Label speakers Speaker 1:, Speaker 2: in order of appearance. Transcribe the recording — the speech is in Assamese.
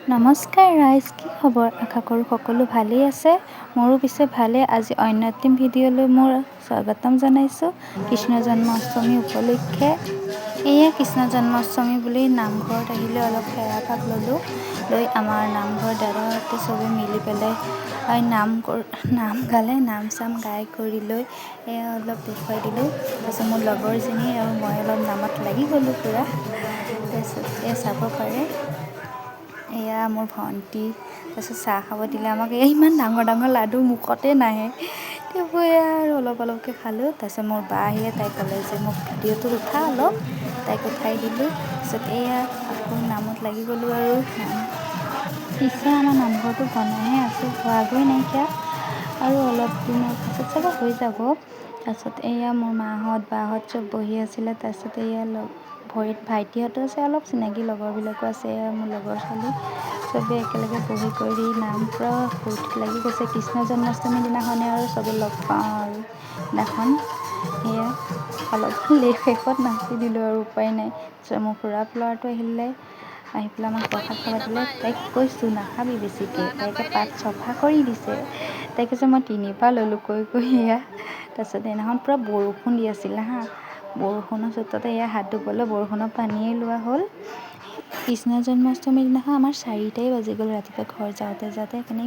Speaker 1: নমস্কাৰ ৰাইজ, কি খবৰ? আশা কৰোঁ সকলো ভালেই আছে। মোৰো পিছে ভালে। আজি অন্য এটি ভিডিঅ'লৈ মোৰ স্বাগতম জনাইছোঁ কৃষ্ণ জন্মাষ্টমী উপলক্ষে। এয়া কৃষ্ণ জন্মাষ্টমী বুলি নামঘৰত আহিলে অলপ সেৱা ভাগ ল'লোঁ। লৈ আমাৰ নামঘৰ দাদাহঁতে চবে মিলি পেলাই নাম গালে। নাম চাম গাই কৰি লৈ এয়া অলপ দেখুৱাই দিলোঁ। তাৰপিছত মোৰ লগৰজনী আৰু মই অলপ নামত লাগি গ'লোঁ পূৰা। তাৰপিছত এয়া চাব পাৰে, এয়া মোৰ ভণ্টি। তাৰপিছত চাহ খাব দিলে আমাক। ইমান ডাঙৰ ডাঙৰ লাডু মুখতে নাহে, সেইবোৰ এয়া আৰু অলপ অলপকৈ খালোঁ। তাৰপিছত মোৰ বা আহিলে, তাই ক'লে যে মোক ভিডিঅ'টোত উঠা অলপ, তাইক উঠাই দিলোঁ। তাৰপিছত এয়া আকৌ নামত লাগি গ'লোঁ আৰু পিছে আমাৰ নামঘৰটো বনাইহে আছে, হোৱাগৈ নাইকিয়া, আৰু অলপ দিনৰ পাছত চাগে হৈ যাব। তাৰপিছত এয়া মোৰ মাহঁত বাহঁত চব বহি আছিলে। তাৰপিছত এয়া ভৰিত ভাইটিহঁতো আছে, অলপ চিনাকি লগৰবিলাকো আছে। এয়া মোৰ লগৰ ছোৱালী চবেই একেলগে বহি কৰি নাম পূৰা ফূৰ্তি লাগি গৈছে। কৃষ্ণ জন্মাষ্টমীৰ দিনাখনে আৰু চবেই লগ পাওঁ আৰু দিনাখন এয়া অলপ শেষত নাচি দিলোঁ আৰু উপায় নাই। মোৰ খুৰা ল'ৰাটো আহিলে, আহি পেলাই আমাক প্ৰসাদ খাব দিলে। তাইক কৈছোঁ নাখাবি বেছিকৈ, তাইকে পাত চফা কৰি দিছে। তাই কৈছে মই 3 ল'লোঁ কৈ এয়া। তাৰপিছত সেইদিনাখন পূৰা বৰষুণ দি আছিলে হা, বৰষুণৰ চোততে এয়া হাত ধুবলৈ বৰষুণৰ পানীয়ে লোৱা হ'ল। কৃষ্ণ জন্মাষ্টমীৰ দিনাখন আমাৰ 4টাই বাজি গ'ল ৰাতিপুৱা ঘৰ যাওঁতে সেইকাৰণে